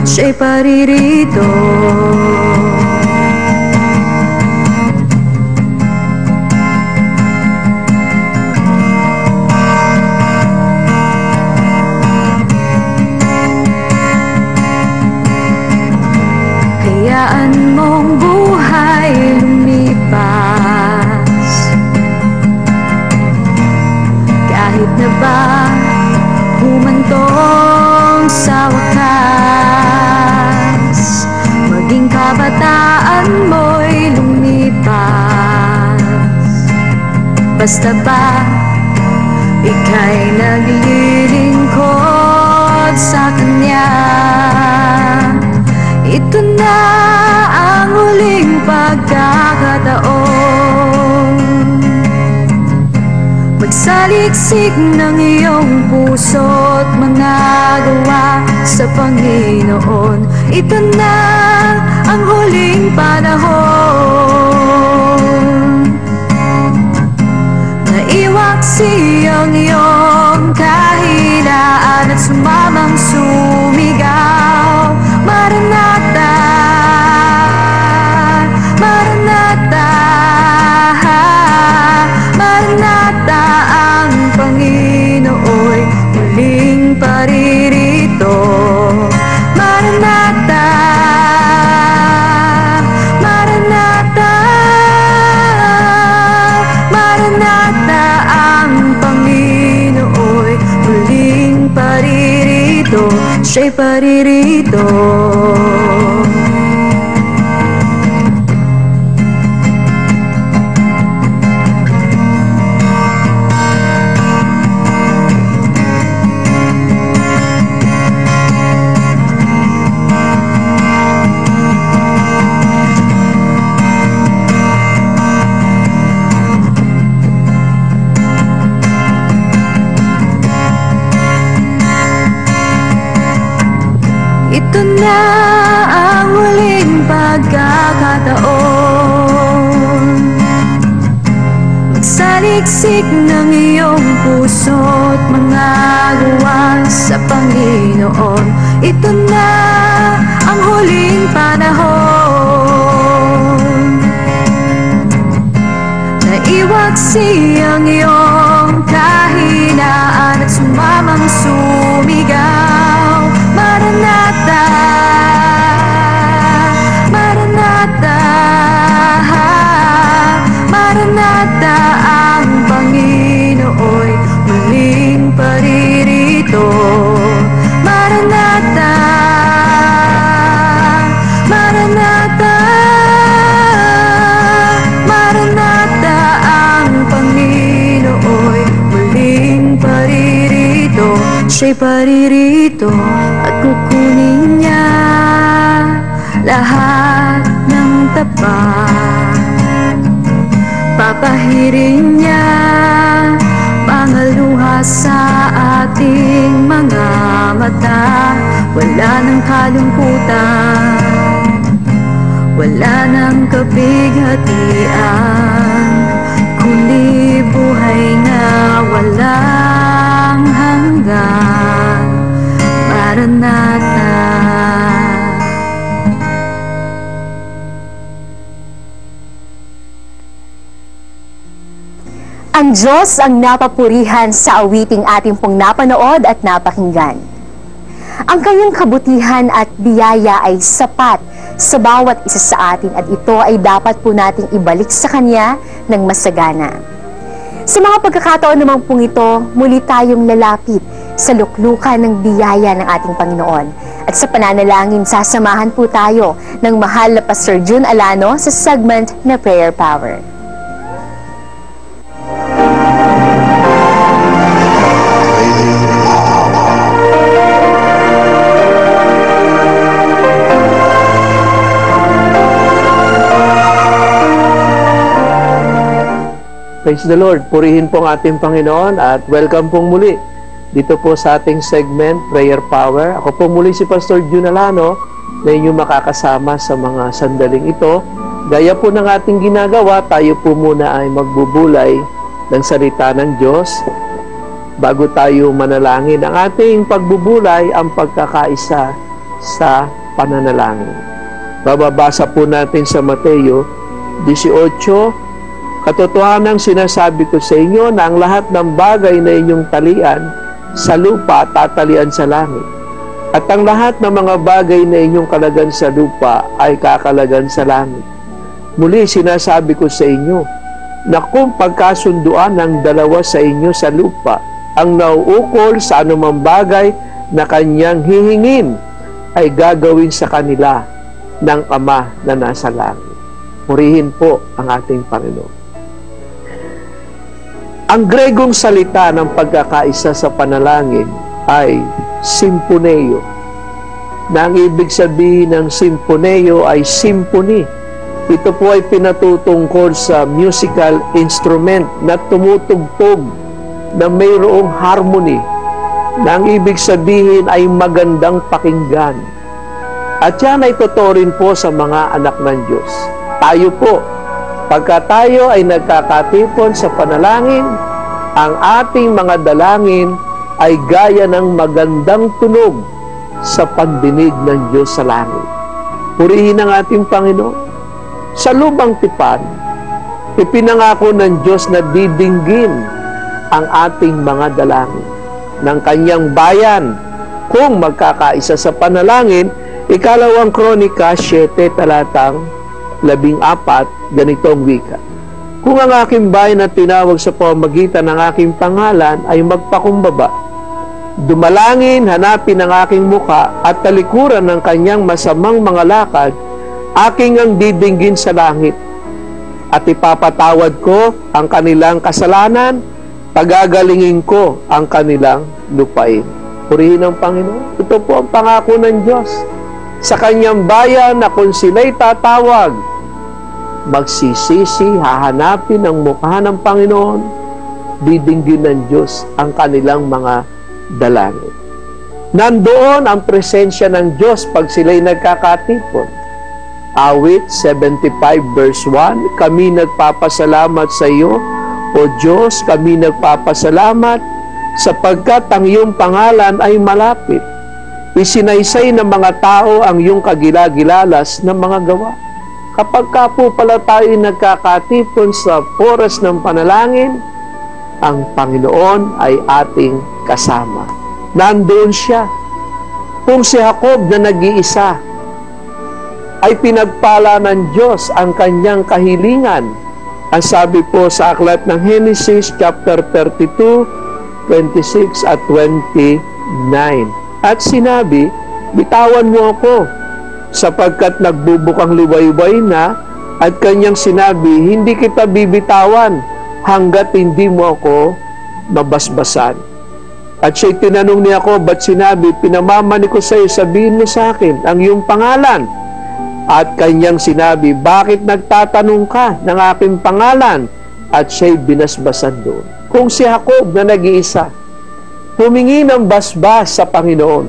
siya'y paririto. Hayaan mong buhay lumipas, kahit na ba humantong sa wakas, maging kabataan mo'y lumipas. Basta ba ika'y naglilingkod sa Kanya, ito na ang huling pagkakataon. Magsaliksik ng iyong puso't mga gawa sa Panginoon. Ito na ang huling panahon. Naiwaksi ang iyong kahinaan at sumamang sumigaw. Maranatha, Maranatha, Maranatha, ang Panginooy muling paririto. Maranatha, Maranatha, Maranatha, ang Panginooy muling paririto, siya'y paririto. Ito na ang huling pagkakataon. Magsaliksik ng iyong puso't mga gawa sa Panginoon. Ito na ang huling panahon. Naiwaksi ang iyong kahinaan at sumamang sumigaw. Maranatha, Maranatha, Maranatha, ang Panginooy muling paririto. Maranatha, Maranatha, Maranatha, ang Panginooy muling paririto. Siya'y paririto at kukunin niya lahat ng tapat. Papahirin niya mga luha sa ating mga mata. Wala ng kalungkutan, wala ng kabighatian, kundi buhay na walang hanggan. Maranatha. Ang Diyos ang napapurihan sa awiting ating pong napanood at napakinggan. Ang kanyang kabutihan at biyaya ay sapat sa bawat isa sa atin at ito ay dapat po nating ibalik sa Kanya ng masagana. Sa mga pagkakataon naman pong ito, muli tayong lalapit sa luklukan ng biyaya ng ating Panginoon. At sa pananalangin, sasamahan po tayo ng mahal na Pastor June Alano sa segment na Prayer Power. Praise the Lord. Purihin po ang ating Panginoon at welcome pong muli dito po sa ating segment, Prayer Power. Ako po muli si Pastor June Alano na inyong makakasama sa mga sandaling ito. Gaya po ng ating ginagawa, tayo po muna ay magbubulay ng salita ng Diyos. Bago tayo manalangin, ang ating pagbubulay ang pagkakaisa sa pananalangin. Bababasa po natin sa Mateo 18, katotohanang sinasabi ko sa inyo na ang lahat ng bagay na inyong talian sa lupa, tatalian sa langit. At ang lahat ng mga bagay na inyong kalagan sa lupa ay kakalagan sa langit. Muli sinasabi ko sa inyo na kung pagkasunduan ng dalawa sa inyo sa lupa ang nauukol sa anumang bagay na kanyang hihingin, ay gagawin sa kanila ng Ama na nasa langit. Purihin po ang ating Panginoon. Ang Gregong salita ng pagkakaisa sa panalangin ay symphoneo. Na ang ibig sabihin ng symphoneo ay symphony. Ito po ay pinatutungkol sa musical instrument na tumutugtog na mayroong harmony, na ang ibig sabihin ay magandang pakinggan. At yan ay totoo rin po sa mga anak ng Diyos. Tayo po, pagka tayo ay nagkakatipon sa panalangin, ang ating mga dalangin ay gaya ng magandang tunog sa pandinig ng Diyos sa langit. Purihin ang ating Panginoon. Sa lubang tipan, ipinangako ng Diyos na didinggin ang ating mga dalangin ng kanyang bayan kung magkakaisa sa panalangin. Ikalawang Kronika 7 talatang 14, ganitong wika. Kung ang aking bayan na tinawag sa pamamagitan ng aking pangalan ay magpakumbaba, dumalangin, hanapin ang aking muka at talikuran ng kanyang masamang mga lakad, aking ang didinggin sa langit at ipapatawad ko ang kanilang kasalanan, pagagalingin ko ang kanilang lupain. Purihin ang Panginoon. Ito po ang pangako ng Diyos sa kanyang bayan na kung sila'y tatawag, magsisisi, hahanapin ang mukha ng Panginoon, didinggin ng Diyos ang kanilang mga dalangin. Nandoon ang presensya ng Diyos pag sila'y nagkakatipon. Awit 75 verse 1, kami nagpapasalamat sa iyo, O Diyos, kami nagpapasalamat sapagkat ang iyong pangalan ay malapit. Isinaysay ng mga tao ang iyong kagilagilalas ng mga gawa. Kapag ka po pala tayo nagkakatipon sa oras ng panalangin, ang Panginoon ay ating kasama. Nandoon siya. Kung si Jacob na nag-iisa, ay pinagpala ng Diyos ang kanyang kahilingan. Ang sabi po sa aklat ng Genesis chapter 32, 26 at 29. At sinabi, bitawan mo ako, sapagkat nagbubukang liwayway na, at kanyang sinabi, hindi kita bibitawan hanggat hindi mo ako mabasbasan. At siya'y tinanong niya ako, ba't sinabi, pinamamani ko sa iyo, sabihin mo sa akin ang iyong pangalan. At kanyang sinabi, bakit nagtatanong ka ng aking pangalan? At siya'y binasbasan doon. Kung si Jacob na nag-iisa, humingi ng basbas sa Panginoon,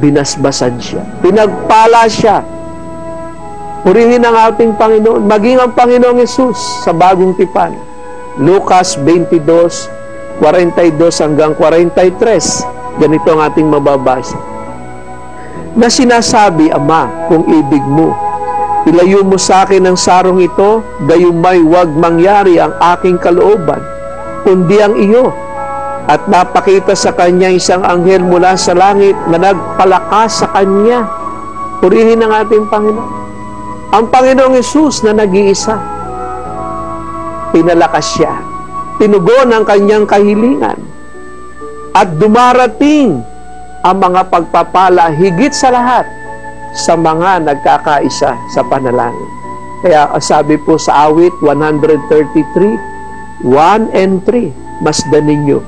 binasbasan siya. Pinagpala siya. Purihin ang ating Panginoon, maging ang Panginoong Hesus sa bagong tipan. Lucas 22, 42 hanggang 43. Ganito ang ating mababasa. Na sinasabi, Ama, kung ibig mo, ilayo mo sa akin ang sarong ito, gayumay huwag mangyari ang aking kalooban, kundi ang iyo. At napakita sa kanya isang anghel mula sa langit na nagpalakas sa kanya. Purihin ang ating Panginoon. Ang Panginoong Hesus na nag-iisa, pinalakas siya, tinugon ang kanyang kahilingan, at dumarating ang mga pagpapala higit sa lahat sa mga nagkakaisa sa panalangin. Kaya sabi po sa awit 133, 1 and 3, masdan ninyo,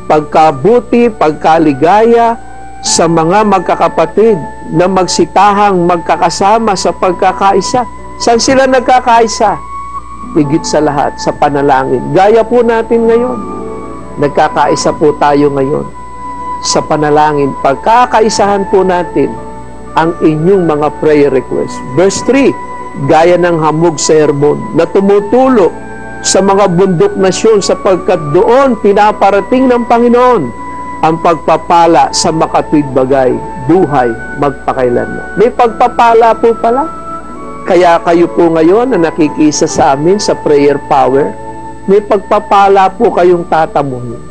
pagkabuti, pagkaligaya sa mga magkakapatid na magsitahang magkakasama sa pagkakaisa. Saan sila nagkakaisa? Higit sa lahat, sa panalangin. Gaya po natin ngayon. Nagkakaisa po tayo ngayon sa panalangin. Pagkakaisahan po natin ang inyong mga prayer request. Verse 3, gaya ng hamog sa Hermon na tumutulo sa mga bundok nasyon sapagkat doon pinaparating ng Panginoon ang pagpapala sa makatwid bagay. buhay magpakailanman. May pagpapala po pala. Kaya kayo po ngayon na nakikisa sa amin sa prayer power, may pagpapala po kayong tatamuhin.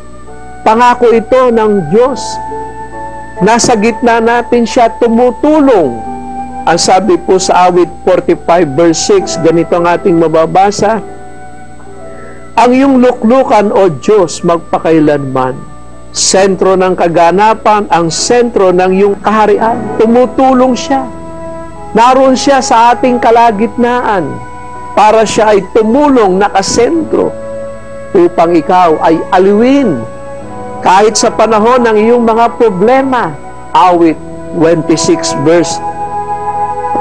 Pangako ito ng Diyos. Nasa gitna natin siya tumutulong. Ang sabi po sa awit 45 verse 6, ganito ang ating mababasa, ang iyong luklukan o Diyos magpakailanman, sentro ng kaganapan, ang sentro ng iyong kaharian. Tumutulong siya. Naroon siya sa ating kalagitnaan para siya ay tumulong nakasentro upang ikaw ay aliwin kahit sa panahon ng iyong mga problema. Awit 26 verse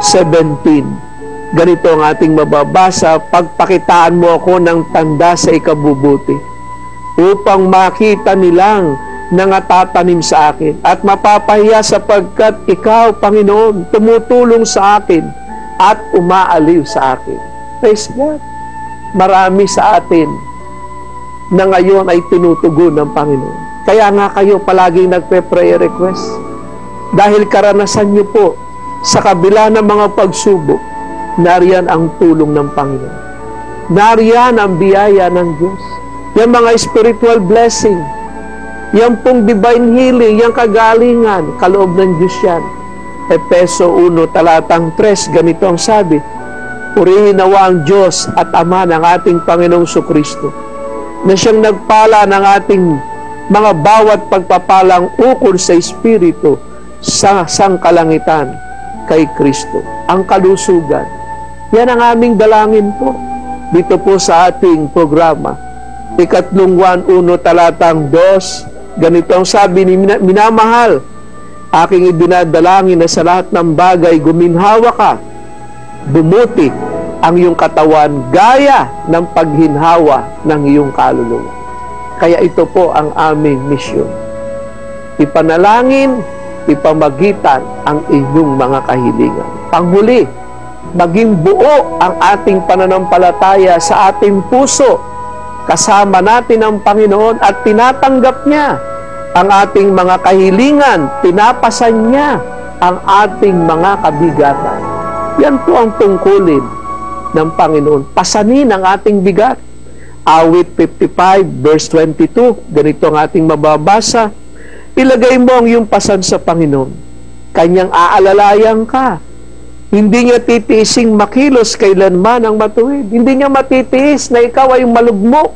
17. Ganito ang ating mababasa, pagpakitaan mo ako ng tanda sa ikabubuti upang makita nilang nangatatanim sa akin at mapapahiya sapagkat ikaw, Panginoon, tumutulong sa akin at umaaliw sa akin. Praise God. Marami sa atin na ngayon ay tinutugon ng Panginoon. Kaya nga kayo palaging nagpe-prayer request. Dahil karanasan nyo po, sa kabila ng mga pagsubok, nariyan ang tulong ng Panginoon. Nariyan ang biyaya ng Diyos. Yung mga spiritual blessing, yung pong divine healing, yung kagalingan, kaloob ng Diyos yan. Efeso 1, talatang 3, ganito ang sabi, purihin nawa ang Diyos at Ama ng ating Panginoong Kristo, na siyang nagpala ng ating mga bawat pagpapalang ukol sa Espiritu sa sangkalangitan kay Kristo. Ang kalusugan. Yan ang aming dalangin po dito po sa ating programa. Ikatlong 1, talatang 2, ganito ang sabi ni minamahal, aking ibinadalangin na sa lahat ng bagay guminhawa ka, bumuti ang iyong katawan gaya ng paghinhawa ng iyong kaluluwa. Kaya ito po ang aming misyon. Ipanalangin, ipamagitan ang inyong mga kahilingan. Panghuli, maging buo ang ating pananampalataya sa ating puso. Kasama natin ang Panginoon at tinatanggap niya ang ating mga kahilingan, pinapasan niya ang ating mga kabigatan. Yan po ang tungkulin ng Panginoon. Pasanin ang ating bigat. Awit 55 verse 22, ganito ang ating mababasa, ilagay mo ang iyong pasan sa Panginoon. Kanyang aalalayan ka. Hindi niya titiising makilos kailanman ang matuwid. Hindi niya matitiis na ikaw ay malugmok,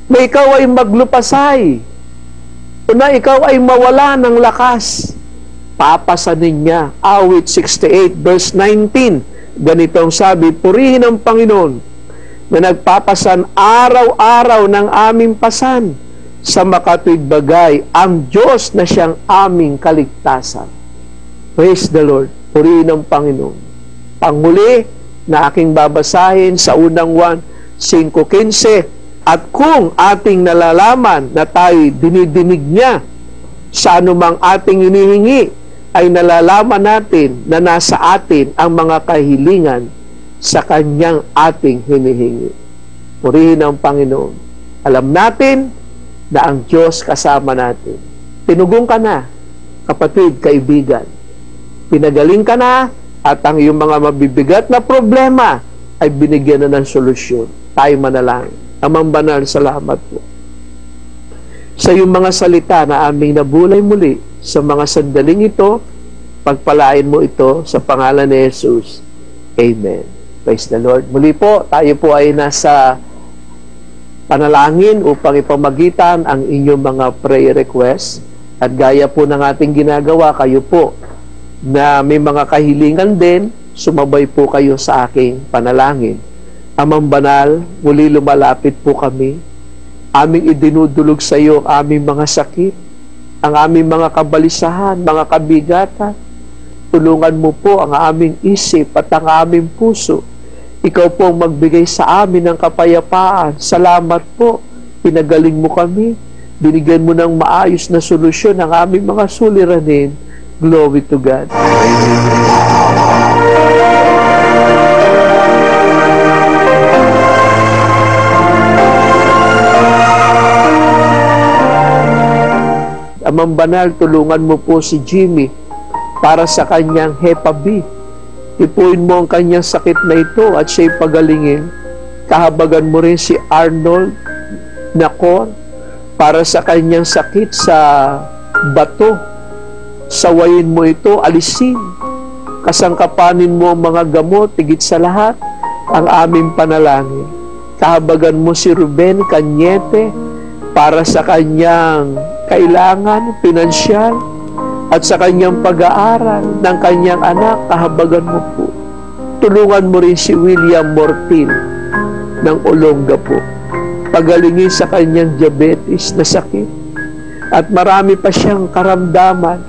na ikaw ay maglupasay, o na ikaw ay mawala ng lakas. Papasanin niya. Awit 68 verse 19, ganito ang sabi, purihin ang Panginoon na nagpapasan araw-araw ng aming pasan sa makatuwid bagay, ang Diyos na siyang aming kaligtasan. Praise the Lord. Purihin ang Panginoon. Panghuli na aking babasahin sa unang 5:15, at kung ating nalalaman na tayo dinidinig niya sa anumang ating inihingi, ay nalalaman natin na nasa atin ang mga kahilingan sa kanyang ating hinihingi. Purihin ang Panginoon. Alam natin na ang Diyos kasama natin. Tinugong ka na, kapatid, kaibigan. Pinagaling ka na, at ang iyong mga mabibigat na problema ay binigyan na ng solusyon. Tayo manalangin. Amang banal, salamat po sa iyong mga salita na aming nabulay muli sa mga sandaling ito. Pagpalain mo ito sa pangalan ni Jesus. Amen. Praise the Lord. Muli po, tayo po ay nasa panalangin upang ipamagitan ang inyong mga prayer requests. At gaya po ng ating ginagawa, kayo po na may mga kahilingan din, sumabay po kayo sa aking panalangin. Amang banal, muli lumalapit po kami. Aming idinudulog sa iyo ang aming mga sakit, ang aming mga kabalisahan, mga kabigatan. Tulungan mo po ang aming isip at ang aming puso. Ikaw po ang magbigay sa amin ng kapayapaan. Salamat po. Pinagaling mo kami. Binigyan mo ng maayos na solusyon ang aming mga suliranin. Glory to God. Amang Banal, tulungan mo po si Jimmy para sa kanyang Hepa B. Ipuin mo ang kanyang sakit na ito at siya'y pagalingin. Kahabagan mo rin si Arnold Nacor para sa kanyang sakit sa bato. Sawayin mo ito, alisin. Kasangkapanin mo ang mga gamot, higit sa lahat, ang aming panalangin. Kahabagan mo si Ruben Cañete para sa kanyang kailangan, pinansyal, at sa kanyang pag-aaral ng kanyang anak, kahabagan mo po. Tulungan mo rin si William Mortil ng Olonga po. Pagalingin sa kanyang diabetes na sakit. At marami pa siyang karamdaman.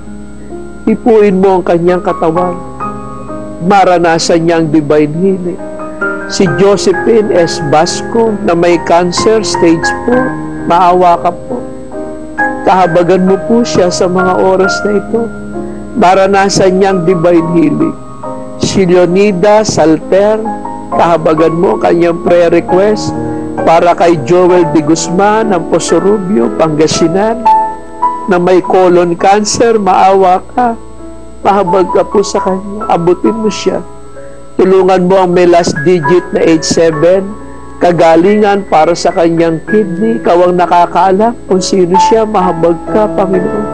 Ipuin mo ang kanyang katawan. Maranasan niya ang divine healing. Si Josephine S. Basco na may cancer stage 4, maawa ka po. Kahabagan mo po siya sa mga oras na ito. Maranasan niyang divine healing. Si Leonida Salter, kahabagan mo kanyang prayer request para kay Joel de Guzman ng Posorubio, Pangasinan, na may colon cancer, maawa ka. Pahabag ka po sa kanya. Abutin mo siya. Tulungan mo ang may last digit na 87, kagalingan para sa kanyang kidney. Ikaw ang nakakaalam kung sino siya. Mahabag ka, Panginoon.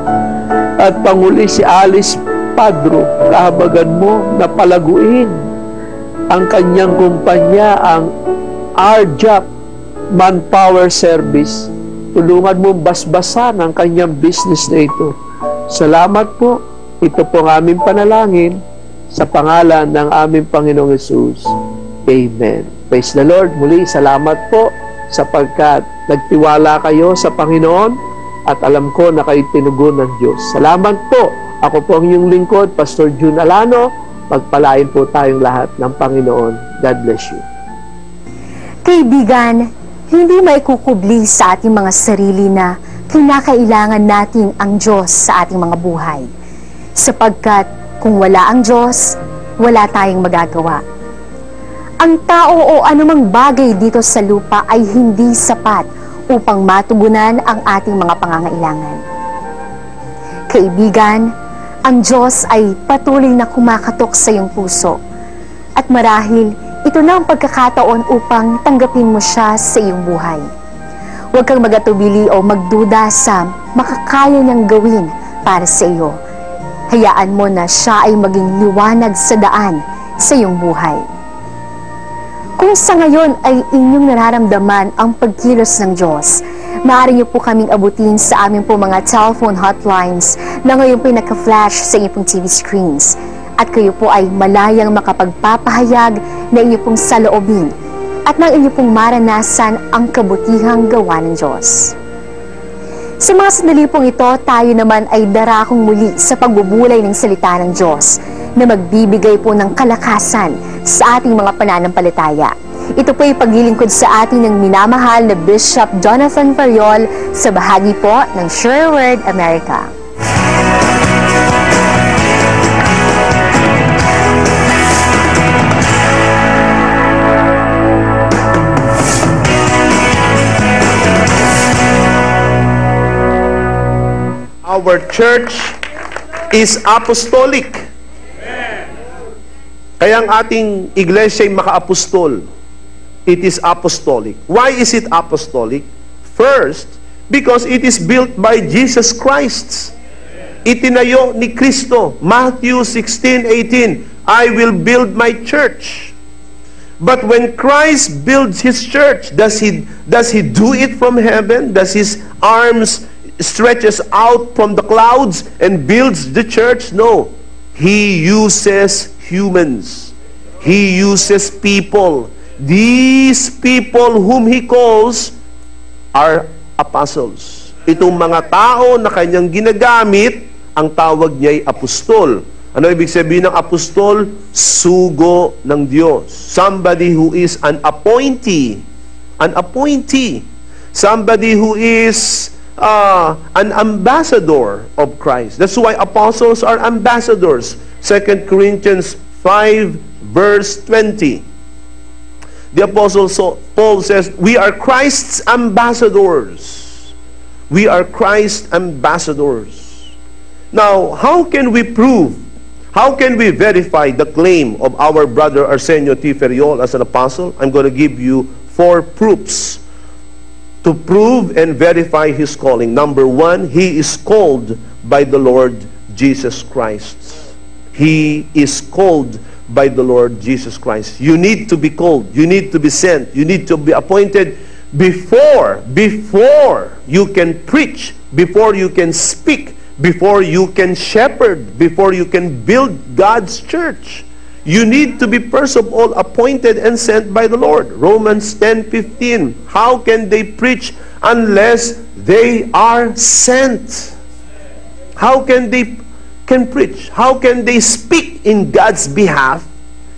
At panguli si Alice Padro, kahabagan mo na palaguin ang kanyang kumpanya, ang RJAP Manpower Service. Tulungan mo basbasan ang kanyang business na ito. Salamat po. Ito po ang aming panalangin sa pangalan ng aming Panginoong Hesus. Amen. Praise the Lord. Muli, salamat po sapagkat nagtiwala kayo sa Panginoon at alam ko na kayo tinugon ng Diyos. Salamat po. Ako po ang inyong lingkod, Pastor Jun Alano. Pagpalain po tayong lahat ng Panginoon. God bless you. Kaibigan, hindi maikukubli sa ating mga sarili na kinakailangan natin ang Diyos sa ating mga buhay. Sapagkat kung wala ang Diyos, wala tayong magagawa. Ang tao o anumang bagay dito sa lupa ay hindi sapat upang matugunan ang ating mga pangangailangan. Kaibigan, ang Diyos ay patuloy na kumakatok sa iyong puso. At marahil, ito na ang pagkakataon upang tanggapin mo siya sa iyong buhay. Huwag kang magatubili o magduda sa makakaya niyang gawin para sa iyo. Hayaan mo na siya ay maging liwanag sa daan sa iyong buhay. Kung sa ngayon ay inyong nararamdaman ang pagkilos ng Diyos, maaari niyo po kaming abutin sa aming po mga telephone hotlines na ngayon po naka-flash sa inyong pong TV screens. At kayo po ay malayang makapagpapahayag na inyong pong saloobin at nang inyong pong maranasan ang kabutihang gawa ng Diyos. Sa mga sandali pong ito, tayo naman ay darakong muli sa pagbubulay ng salita ng Diyos na magbibigay po ng kalakasan sa ating mga pananampalataya. Ito po ay paglilingkod sa atin ng minamahal na Bishop Jonathan Fariol sa bahagi po ng Sure Word America. Our church is apostolic. Kaya ang ating iglesia ay maka-apostol. It is apostolic. Why is it apostolic? First, because it is built by Jesus Christ. Itinayo ni Kristo. Matthew 16:18, I will build my church. But when Christ builds His church, does He do it from heaven? Does His arms stretches out from the clouds and builds the church? No. He uses humans. He uses people. These people whom He calls are apostles. Itong mga tao na kanyang ginagamit, ang tawag niya ay apostol. Ano ibig sabihin ng apostol? Sugo ng Diyos. Somebody who is an appointee. An appointee. Somebody who is an ambassador of Christ. That's why apostles are ambassadors. 2 Corinthians 5 verse 20. The apostle Paul says, we are Christ's ambassadors. We are Christ ambassadors. Now, how can we prove, how can we verify the claim of our brother Arsenio T. Ferriol as an apostle? I'm going to give you 4 proofs to prove and verify his calling. Number 1, he is called by the Lord Jesus Christ. He is called by the Lord Jesus Christ. You need to be called. You need to be sent. You need to be appointed before you can preach, before you can speak, before you can shepherd, before you can build God's church. You need to be first of all appointed and sent by the Lord. Romans 10:15. How can they preach unless they are sent? How can they preach? How can they speak in God's behalf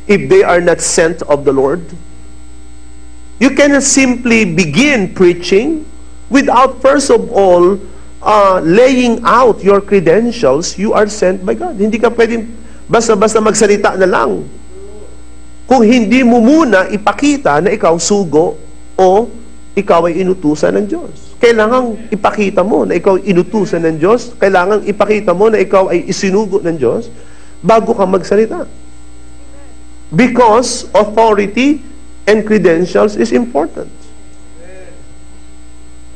if they are not sent of the Lord? You cannot simply begin preaching without first of all laying out your credentials. You are sent by God. Hindi ka pwedeng basta-basta magsalita na lang kung hindi mo muna ipakita na ikaw sugo o ikaw ay inutusan ng Diyos. Kailangang ipakita mo na ikaw ay inutusan ng Diyos. Kailangang ipakita mo na ikaw ay isinugo ng Diyos bago ka magsalita. Because authority and credentials is important.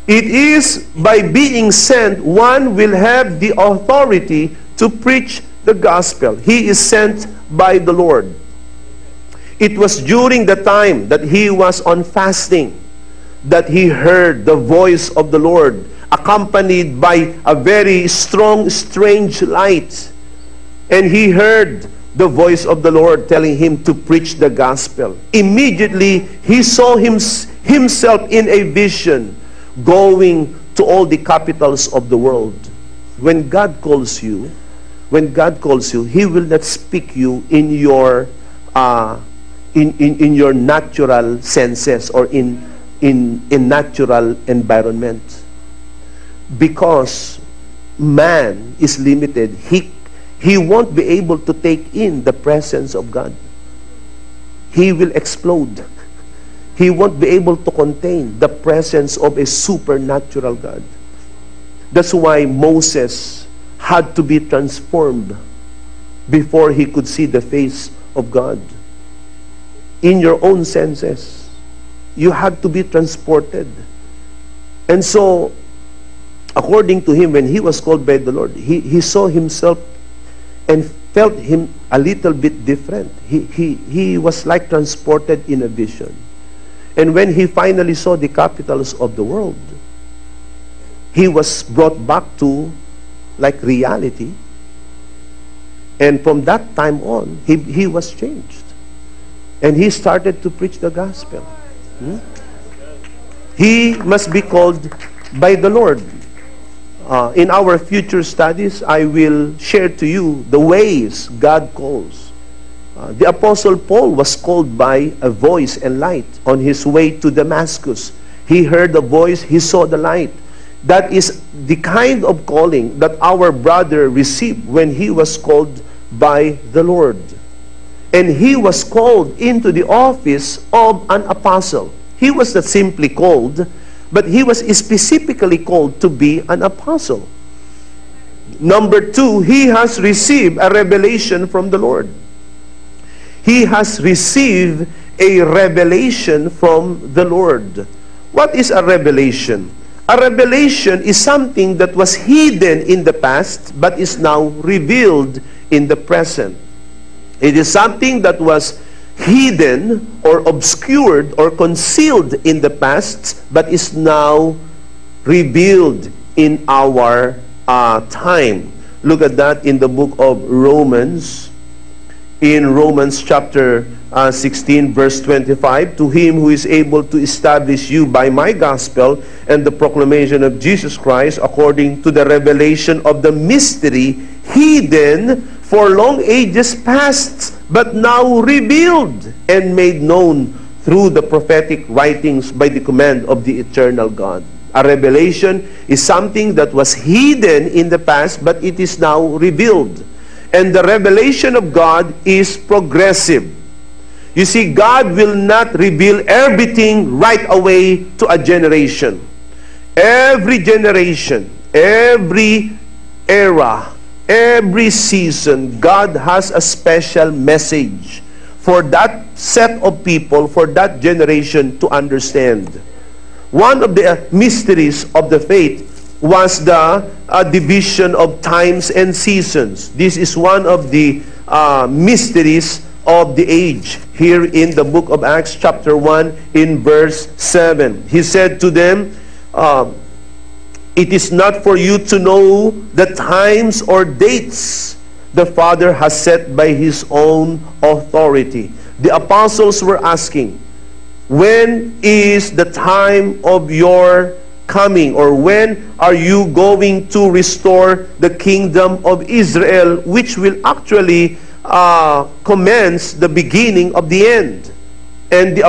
It is by being sent, one will have the authority to preach the gospel. He is sent by the Lord. It was during the time that he was on fasting that he heard the voice of the Lord, accompanied by a very strong, strange light. And he heard the voice of the Lord telling him to preach the gospel. Immediately, he saw himself in a vision going to all the capitals of the world. When God calls you, He will not speak you in your natural senses or in natural environment. Because man is limited. He won't be able to take in the presence of God. He will explode. He won't be able to contain the presence of a supernatural God. That's why Moses had to be transformed before he could see the face of God. In your own senses, you had to be transported. And so, according to him, when he was called by the Lord, he saw himself and felt him a little bit different. He was like transported in a vision. And when he finally saw the capitals of the world, he was brought back to like reality. And from that time on, he was changed. And he started to preach the gospel. He must be called by the Lord. In our future studies, I will share to you the ways God calls. The Apostle Paul was called by a voice and light on his way to Damascus. He heard the voice, he saw the light. That is the kind of calling that our brother received when he was called by the Lord. And he was called into the office of an apostle. He was not simply called, but he was specifically called to be an apostle. Number 2, he has received a revelation from the Lord. He has received a revelation from the Lord. What is a revelation? A revelation is something that was hidden in the past but is now revealed in the present. It is something that was hidden or obscured or concealed in the past but is now revealed in our time. Look at that in the book of Romans. In Romans chapter 16 verse 25, to him who is able to establish you by my gospel and the proclamation of Jesus Christ according to the revelation of the mystery hidden for long ages past, but now revealed and made known through the prophetic writings by the command of the eternal God. A revelation is something that was hidden in the past, but it is now revealed. And the revelation of God is progressive. You see, God will not reveal everything right away to a generation. Every generation, every era, every season, God has a special message for that set of people, for that generation to understand. One of the mysteries of the faith was the division of times and seasons. This is one of the mysteries of the age. Here in the book of Acts chapter 1 in verse 7. He said to them, it is not for you to know the times or dates the Father has set by His own authority. The apostles were asking, when is the time of your coming, or when are you going to restore the kingdom of Israel, which will actually commence the beginning of the end? And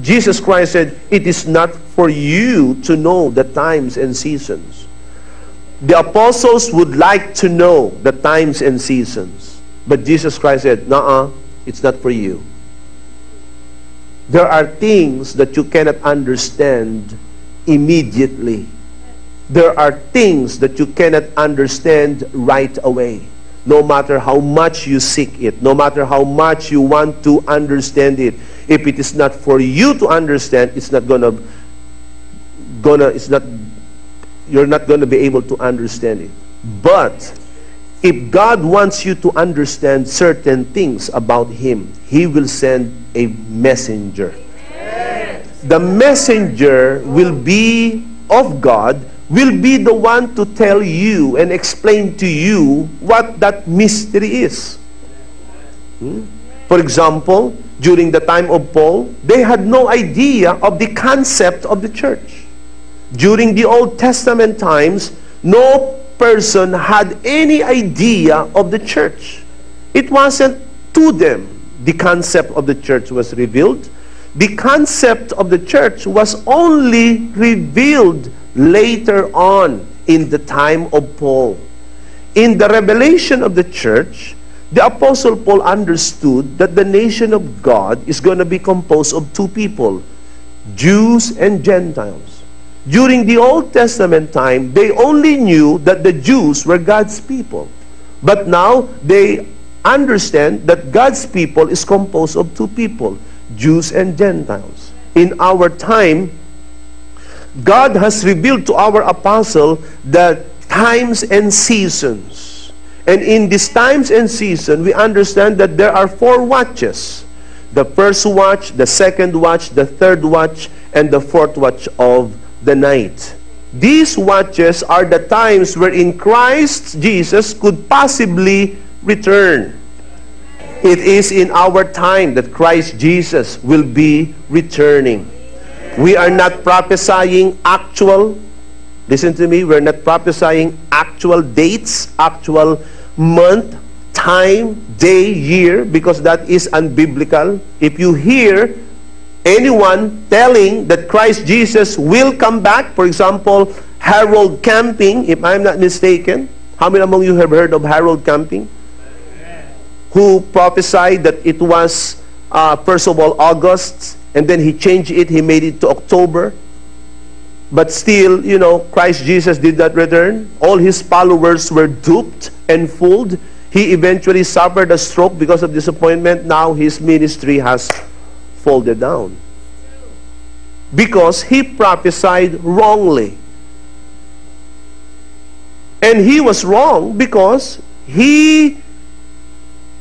Jesus Christ said, it is not for you to know the times and seasons. The apostles would like to know the times and seasons, but Jesus Christ said, nuh-uh, it's not for you. There are things that you cannot understand immediately. There are things that you cannot understand right away. No matter how much you seek it, no matter how much you want to understand it, if it is not for you to understand, it's not you're not gonna be able to understand it. But if God wants you to understand certain things about Him, He will send a messenger. The messenger will be of God, will be the one to tell you and explain to you what that mystery is. For example, during the time of Paul, they had no idea of the concept of the church. During the Old Testament times, no person had any idea of the church. It wasn't to them the concept of the church was revealed. The concept of the church was only revealed later on in the time of Paul. In the revelation of the church, the Apostle Paul understood that the nation of God is going to be composed of two people, Jews and Gentiles. During the Old Testament time, they only knew that the Jews were God's people. But now, they understand that God's people is composed of two people, Jews and Gentiles. In our time, God has revealed to our apostle the times and seasons. And in these times and seasons, we understand that there are 4 watches. The first watch, the second watch, the third watch, and the fourth watch of the night. These watches are the times wherein Christ Jesus could possibly return. It is in our time that Christ Jesus will be returning. We are not prophesying actual, listen to me, we're not prophesying actual dates, actual month, time, day, year, because that is unbiblical. If you hear anyone telling that Christ Jesus will come back, for example, Harold Camping, if I'm not mistaken, how many among you have heard of Harold Camping? Who prophesied that it was, first of all, August, and then he changed it, he made it to October. But still, you know, Christ Jesus did not return. All his followers were duped and fooled. He eventually suffered a stroke because of disappointment. Now his ministry has folded down. Because he prophesied wrongly. And he was wrong because he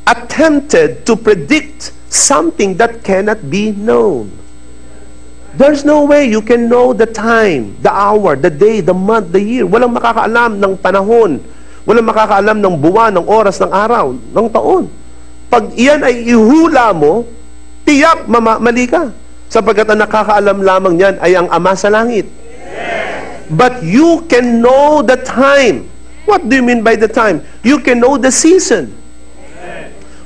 attempted to predict something that cannot be known. There's no way you can know the time, the hour, the day, the month, the year. Walang makakaalam ng panahon. Walang makakaalam ng buwan, ng oras, ng araw, ng taon. Pag iyan ay ihula mo, tiyak mali ka. Sapagkat ang nakakaalam lamang niyan ay ang Ama sa langit. But you can know the time. What do you mean by the time? You can know the season.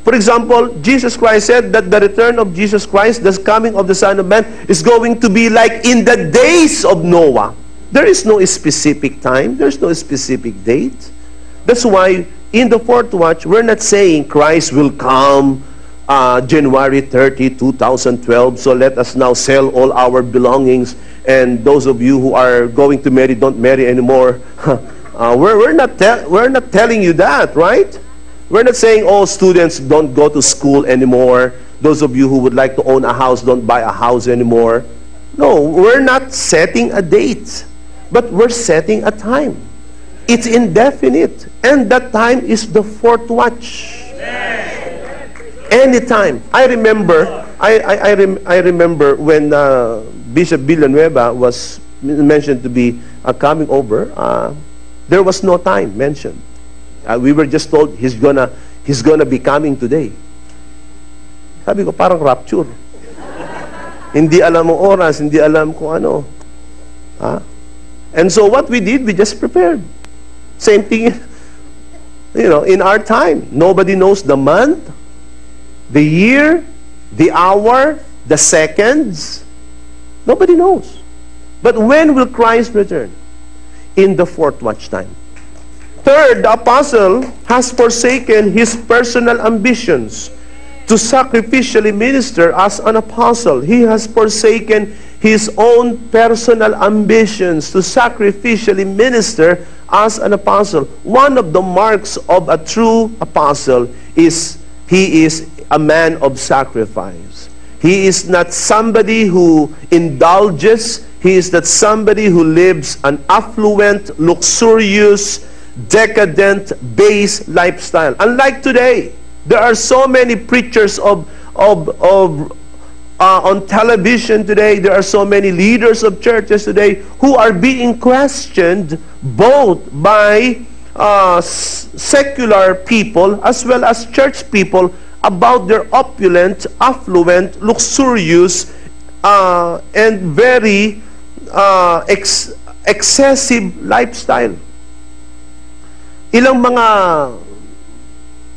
For example, Jesus Christ said that the return of Jesus Christ, the coming of the Son of Man, is going to be like in the days of Noah. There is no specific time. There is no specific date. That's why in the fourth watch, we're not saying Christ will come January 30, 2012. So let us now sell all our belongings. And those of you who are going to marry, don't marry anymore. We're not telling you that, right? We're not saying, oh, students, don't go to school anymore. Those of you who would like to own a house, don't buy a house anymore. No, we're not setting a date, but we're setting a time. It's indefinite, and that time is the fourth watch. Anytime. I remember when Bishop Villanueva was mentioned to be coming over. There was no time mentioned. We were just told he's gonna be coming today. Sabi ko, parang rapture. Hindi alam mo oras, hindi alam kung ano. And so what we did, we just prepared. Same thing, in our time. Nobody knows the month, the year, the hour, the seconds. Nobody knows. But when will Christ return? In the fourth watch time. Third, the apostle has forsaken his personal ambitions to sacrificially minister as an apostle. He has forsaken his own personal ambitions to sacrificially minister as an apostle. One of the marks of a true apostle is he is a man of sacrifice. He is not somebody who indulges. He is not somebody who lives an affluent, luxurious, decadent, base lifestyle. Unlike today, there are so many preachers on television today. There are so many leaders of churches today who are being questioned both by secular people as well as church people about their opulent, affluent, luxurious, and very excessive lifestyle. Ilang mga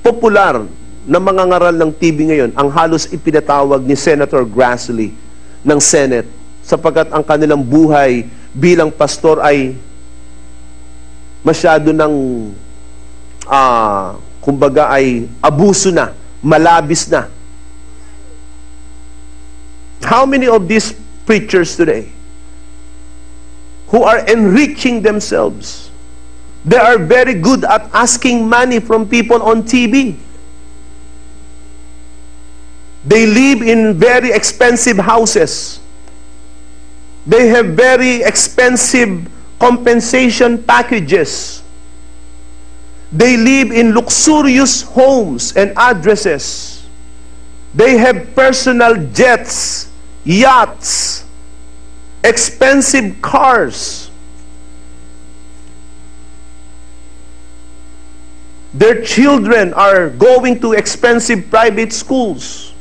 popular na mga ngaral ng TV ngayon ang halos ipinatawag ni Senator Grassley ng Senate sapagkat ang kanilang buhay bilang pastor ay masyado ng kumbaga ay abuso na, malabis na. How many of these preachers today who are enriching themselves? They are very good at asking money from people on TV. They live in very expensive houses. They have very expensive compensation packages. They live in luxurious homes and addresses. They have personal jets, yachts, expensive cars. Their children are going to expensive private schools.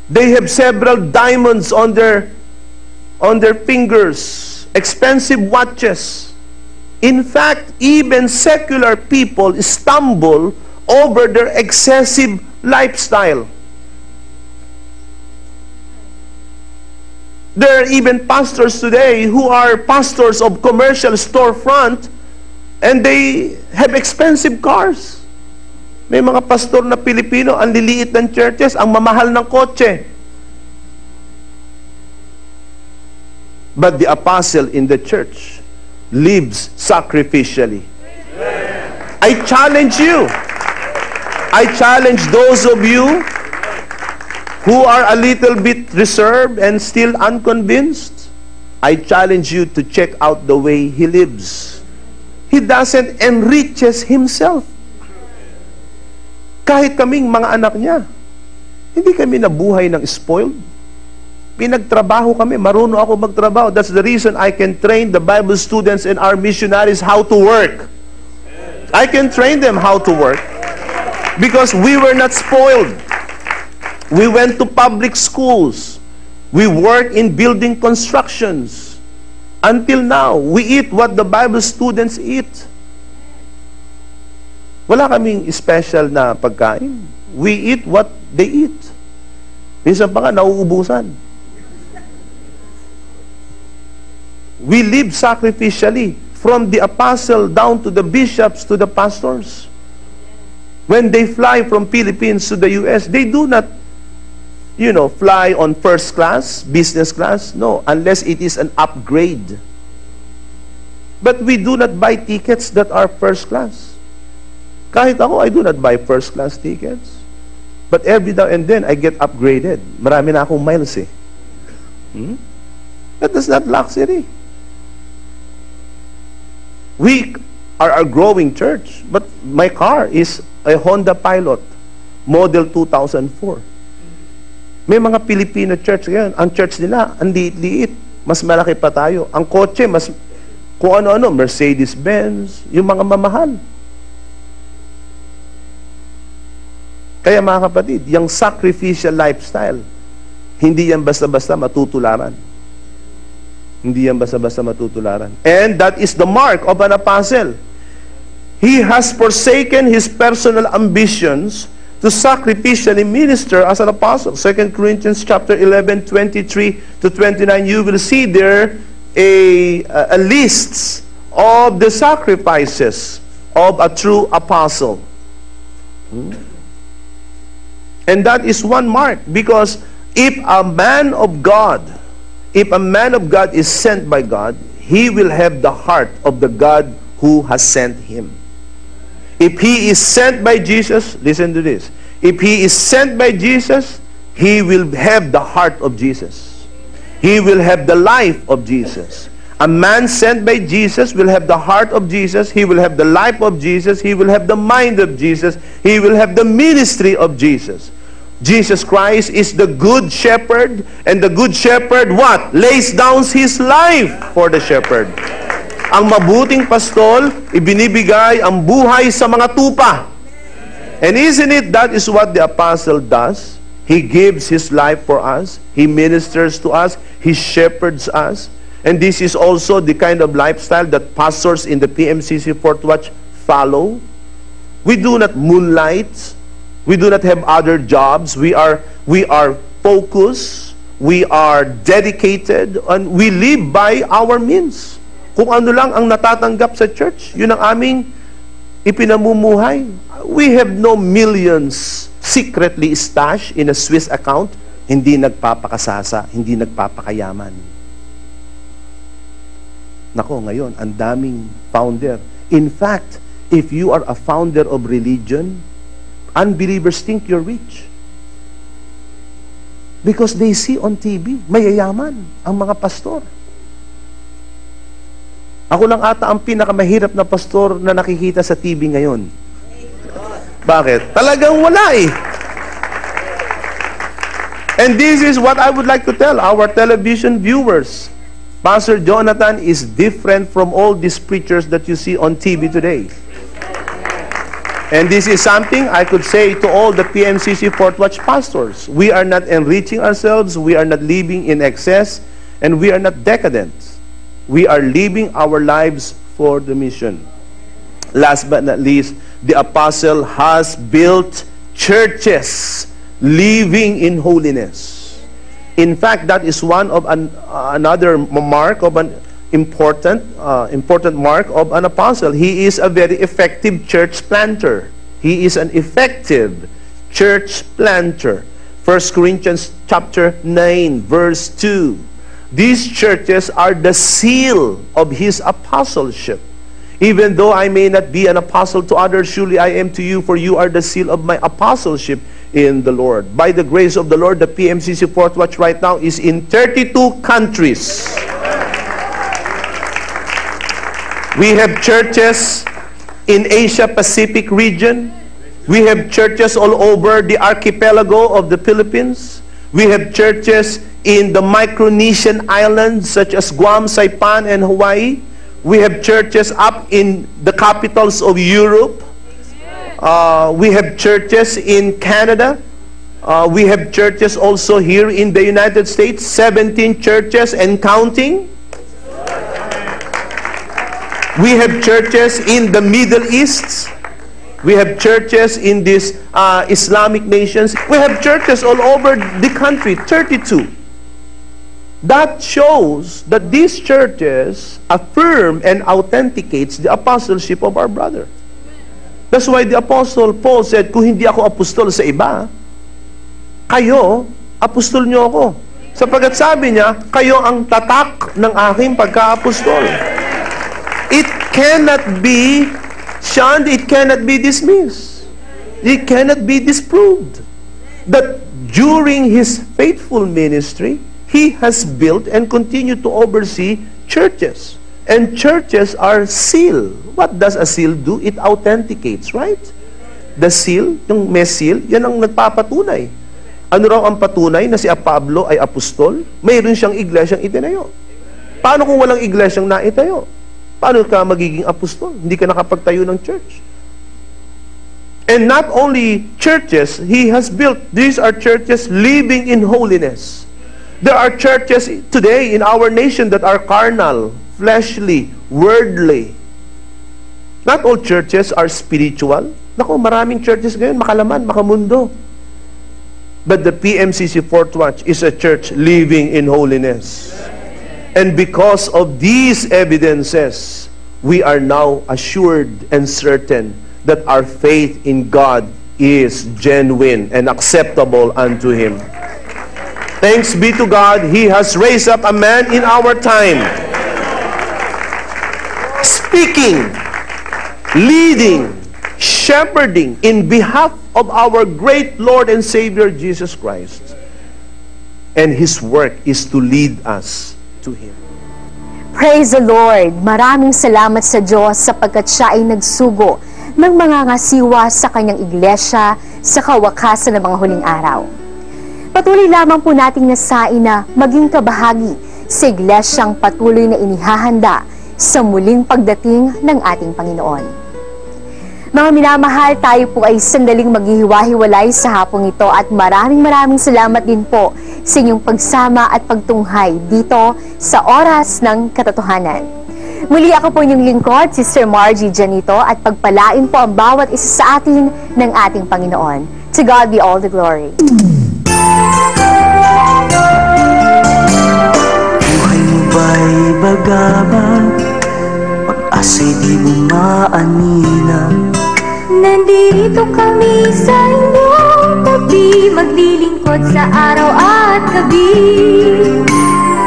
They have several diamonds on their fingers, expensive watches. In fact, even secular people stumble over their excessive lifestyle. There are even pastors today who are pastors of commercial storefront, and they have expensive cars. May mga pastor na Pilipino, ang liliit ng churches, ang mamahal ng kotse. But the apostle in the church lives sacrificially. I challenge you. I challenge those of you who are a little bit reserved and still unconvinced. I challenge you to check out the way he lives. He doesn't enriches himself. Kahit kaming mga anak niya, hindi kami nabuhay ng spoiled. Pinagtrabaho kami, marunong ako magtrabaho. That's the reason I can train the Bible students and our missionaries how to work. I can train them how to work because we were not spoiled. We went to public schools. We work in building constructions. Until now, we eat what the Bible students eat. Wala kaming special na pagkain. We eat what they eat. Minsan pa nga, nauubusan. We live sacrificially from the apostle down to the bishops to the pastors. When they fly from Philippines to the US, they do not, fly on first class, business class. No, unless it is an upgrade. But we do not buy tickets that are first class. Kahit ako, I do not buy first class tickets. But every now and then, I get upgraded. Marami na akong miles eh. That is not luxury. We are a growing church, but my car is a Honda Pilot, model 2004. May mga Filipino church ngayon, ang church nila, ang liit-liit, mas malaki pa tayo. Ang kotse, mas, kung ano-ano, Mercedes-Benz, yung mga mamahal. Kaya mga kapatid, yung sacrificial lifestyle, hindi yan basta-basta matutularan. Hindi yan basta-basta matutularan. And that is the mark of an apostle. He has forsaken his personal ambitions to sacrificially minister as an apostle. 2 Corinthians chapter 11, 23 to 29, you will see there a list of the sacrifices of a true apostle. And that is one mark, because if a man of God is sent by God, he will have the heart of the God who has sent him. If he is sent by Jesus, listen to this. If he is sent by Jesus, he will have the heart of Jesus. He will have the life of Jesus. A man sent by Jesus will have the heart of Jesus. He will have the life of Jesus. He will have the mind of Jesus. He will have the ministry of Jesus. Jesus Christ is the good shepherd, and the good shepherd what? Lays down his life for the shepherd. Ang mabuting pastol, ibinibigay ang buhay sa mga tupa. And isn't it that is what the apostle does? He gives his life for us. He ministers to us. He shepherds us. And this is also the kind of lifestyle that pastors in the PMCC Fort Watch follow. We do not moonlight. We do not have other jobs. We are focused. We are dedicated. And we live by our means. Kung ano lang ang natatanggap sa church, yun ang aming ipinamumuhay. We have no millions secretly stashed in a Swiss account. Hindi nagpapakasasa, hindi nagpapakayaman. Nako, ngayon, ang daming founder. In fact, if you are a founder of religion, unbelievers think you're rich. Because they see on TV, mayayaman ang mga pastor. Ako lang ata ang pinakamahirap na pastor na nakikita sa TV ngayon. Bakit? Talagang wala eh. And this is what I would like to tell our television viewers. Pastor Jonathan is different from all these preachers that you see on TV today. And this is something I could say to all the PMCC Fort Watch pastors. We are not enriching ourselves, we are not living in excess, and we are not decadent. We are living our lives for the mission. Last but not least, the apostle has built churches living in holiness. In fact, that is one of another mark of an important mark of an apostle. He is a very effective church planter. He is an effective church planter. 1 Corinthians chapter 9, verse 2. These churches are the seal of his apostleship. Even though I may not be an apostle to others, surely I am to you, for you are the seal of my apostleship in the Lord. By the grace of the Lord, the PMCC Fort Watch right now is in 32 countries. We have churches in Asia Pacific region. We have churches all over the archipelago of the Philippines. We have churches in the Micronesian islands such as Guam, Saipan, and Hawaii. We have churches up in the capitals of Europe. We have churches in Canada. We have churches also here in the United States, 17 churches and counting. We have churches in the Middle East. We have churches in these Islamic nations. We have churches all over the country, 32. That shows that these churches affirm and authenticates the apostleship of our brother. That's why the Apostle Paul said, kung hindi ako apostol sa iba, kayo, apostol nyo ako. Sapagkat sabi niya, kayo ang tatak ng aking pagka-apostol. It cannot be shunned, it cannot be dismissed. It cannot be disproved. That during his faithful ministry, he has built and continued to oversee churches. And churches are seal. What does a seal do? It authenticates, right? The seal, yung may seal, yan ang nagpapatunay. Ano raw ang patunay na si Pablo ay apostol? Mayroon siyang iglesyang itinayo. Paano kung walang iglesyang naitayo? Paano ka magiging apostol? Hindi ka nakapagtayo ng church. And not only churches, he has built. These are churches living in holiness. There are churches today in our nation that are carnal, fleshly, worldly. Not all churches are spiritual. Naku, maraming churches ngayon, makalaman, makamundo. But the PMCC Fourth Watch is a church living in holiness. And because of these evidences, we are now assured and certain that our faith in God is genuine and acceptable unto Him. Thanks be to God, He has raised up a man in our time, speaking, leading, shepherding in behalf of our great Lord and Savior Jesus Christ. And His work is to lead us to Him. Praise the Lord! Maraming salamat sa Diyos sapagkat siya ay nagsugo ng mga ngasiwa sa kanyang iglesia sa kawakasan ng mga huling araw. Patuloy lamang po nating nasain na maging kabahagi sa iglesyang patuloy na inihahanda sa muling pagdating ng ating Panginoon. Mga minamahal, tayo po ay sandaling maghihiwa-hiwalay sa hapong ito at maraming salamat din po sa inyong pagsama at pagtunghay dito sa Oras ng Katotohanan. Muli ako po inyong lingkod, Sister Margie Janito, at pagpalain po ang bawat isa sa atin ng ating Panginoon. To God be all the glory. Buhay mo ba'y bagabag? Pag-asa'y di mo maaninang. Nandito kami sa inyong tabi, maglilingkod sa araw at gabi.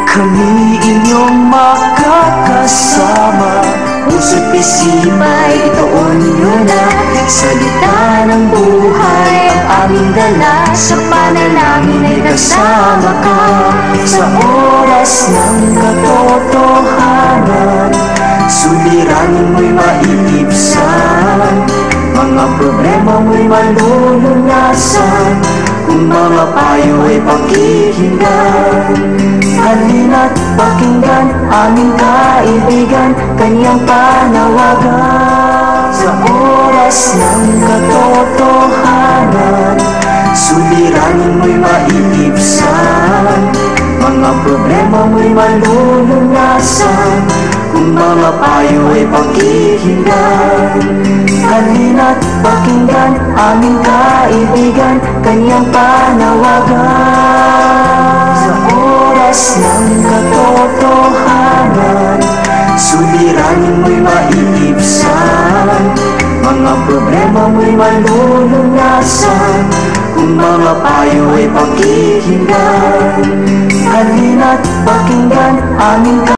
Kami inyong makakasama, puso't isipa'y itoon nyo na. Salita ng buhay ang aming dala, sa panalangin ay kasama ka. Sa oras ng katotohanan, suliranin mo'y maiibsan, mga problema mo'y malulunasan, kung mga payo ay pakikinggan. Halina't pakinggan aming kaibigan, kanyang panawagan. Sa oras ng katotohanan, suliranin mo'y maiibsan, mga problema mo'y malulunasan, kung mga payo ay pakikinggan. Halina't pakinggan aming kaibigan, kanyang panawagan. Sa oras ng katotohanan, suliranin mo'y maiibsan, mga problema mo'y malulunasan, kung mga payo ay pakikinggan. Halina't pakinggan aming